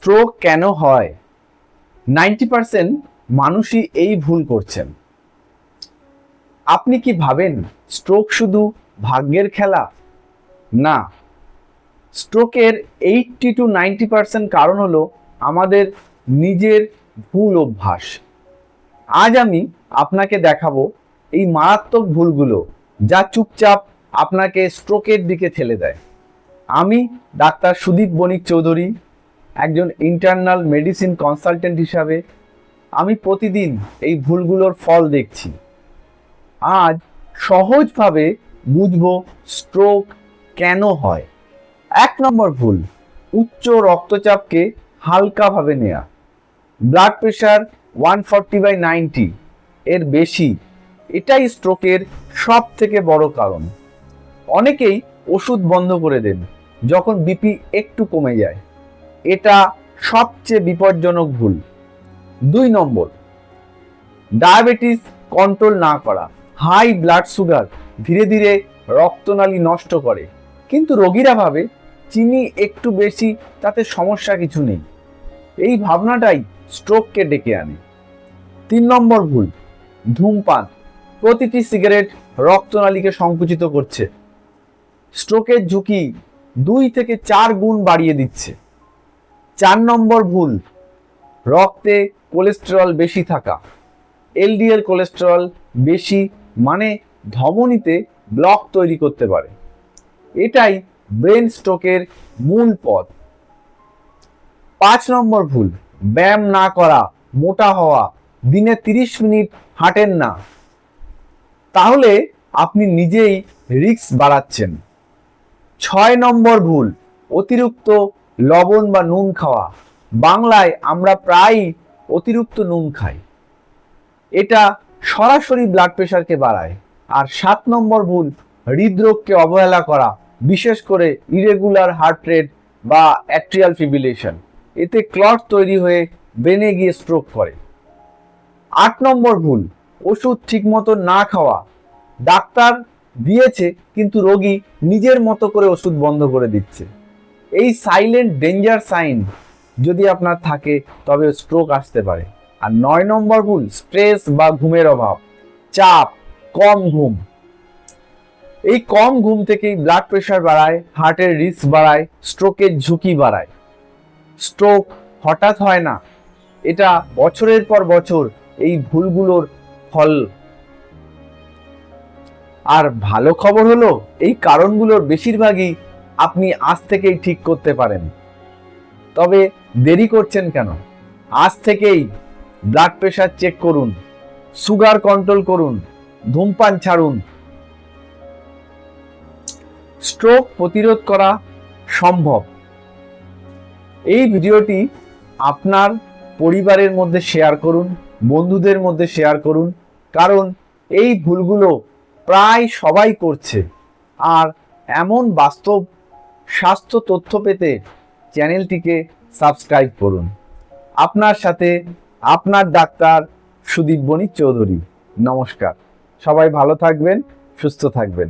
Stroke কেন হয়? 90% মানুষই এই ভুল করছেন। আপনি কি ভাবেন স্ট্রোক শুধু ভাগ্যের খেলা? না, স্ট্রোকের 80 to 90% কারণ হলো আমাদের নিজের ভুল অভ্যাস। আজ আমি আপনাকে দেখাবো এই মারাত্মক ভুলগুলো যা চুপচাপ আপনাকে স্ট্রোকের দিকে ঠেলে দেয়। আমি ডাক্তার সুদীপ বণিক চৌধুরী, একজন ইন্টারনাল মেডিসিন কনসালটেন্ট হিসাবে আমি প্রতিদিন এই ভুলগুলোর ফল দেখছি। আজ সহজভাবে বুঝবো স্ট্রোক কেন হয়। 1 নম্বর ভুল, উচ্চ রক্তচাপকে হালকাভাবে নেওয়া। ব্লাড প্রেশার 140/90 এর বেশি, এটাই স্ট্রোকের সব থেকে বড় কারণ। অনেকেই ওষুধ বন্ধ করে দেন যখন বিপি একটু কমে যায়। এটা সবচেয়ে বিপজ্জনক ভুল। 2 নম্বর, ডায়াবেটিস কন্ট্রোল না করা। হাই ব্লাড সুগার ধীরে ধীরে রক্তনালী নষ্ট করে, কিন্তু রোগীরা ভাবে চিনি একটু বেশি তাতে সমস্যা কিছু নেই। এই ভাবনাটাই স্ট্রোককে ডেকে আনে। 3 নম্বর ভুল, ধূমপান। প্রতিটি সিগারেট রক্তনালীকে সংকুচিত করছে, স্ট্রোকের ঝুঁকি 2 থেকে 4 গুণ বাড়িয়ে দিচ্ছে। 4 নম্বর ভুল, রক্তে কোলেস্টেরল বেশি থাকা। এলডিএল কোলেস্টেরল বেশি মানে ধমনীতে ব্লক তৈরি করতে পারে। এটাই ব্রেন স্ট্রোকের মূল পথ। 5 নম্বর ভুল, ব্যায়াম না করা, মোটা হওয়া। দিনে 30 মিনিট হাঁটেন না, তাহলে আপনি নিজেই রিস্ক বাড়াচ্ছেন। 6 নম্বর ভুল, অতিরিক্ত লবণ বা নুন খাওয়া। বাংলায় আমরা প্রায়ই অতিরিক্ত নুন খাই, এটা সরাসরি ব্লাড প্রেশারকে বাড়ায়। আর 7 নম্বর ভুল, হৃদরোগকে অবহেলা করা, বিশেষ করে ইরেগুলার হার্ট রেট বা অ্যাট্রিয়াল ফিব্রিলেশন। এতে ক্লট তৈরি হয়ে ব্রেনে গিয়ে স্ট্রোক করে। 8 নম্বর ভুল, ওষুধ ঠিকমতো না খাওয়া। ডাক্তার দিয়েছে কিন্তু রোগী নিজের মতো করে ওষুধ বন্ধ করে দিচ্ছে। এই সাইলেন্ট ডেঞ্জার সাইন যদি আপনার থাকে তবে স্ট্রোক আসতে পারে। আর 9 নম্বর ভুল, স্ট্রেস বা ঘুমের অভাব, চাপ, কম ঘুম। এই কম ঘুম থেকেই ব্লাড প্রেশার বাড়ায়, হার্টের রিস্ক বাড়ায়, স্ট্রোকের ঝুঁকি বাড়ায়। স্ট্রোক হঠাৎ হয় না, এটা বছরের পর বছর এই ভুলগুলোর ফল। আর ভালো খবর হলো এই কারণগুলোর বেশিরভাগই আপনি আজ থেকেই ঠিক করতে পারেন। তবে দেরি করছেন কেন? আজ থেকেই ব্লাড প্রেশার চেক করুন, সুগার কন্ট্রোল করুন, ধূমপান ছাড়ুন। স্ট্রোক প্রতিরোধ করা সম্ভব। এই ভিডিওটি আপনার পরিবারের মধ্যে শেয়ার করুন, বন্ধুদের মধ্যে শেয়ার করুন, কারণ এই ভুলগুলো প্রায় সবাই করছে। আর এমন বাস্তব স্বাস্থ্য তথ্য পেতে চ্যানেলটিকে সাবস্ক্রাইব করুন। আপনার সাথে আপনার ডাক্তার সুদীপ বণিক চৌধুরী। নমস্কার, সবাই ভালো থাকবেন, সুস্থ থাকবেন।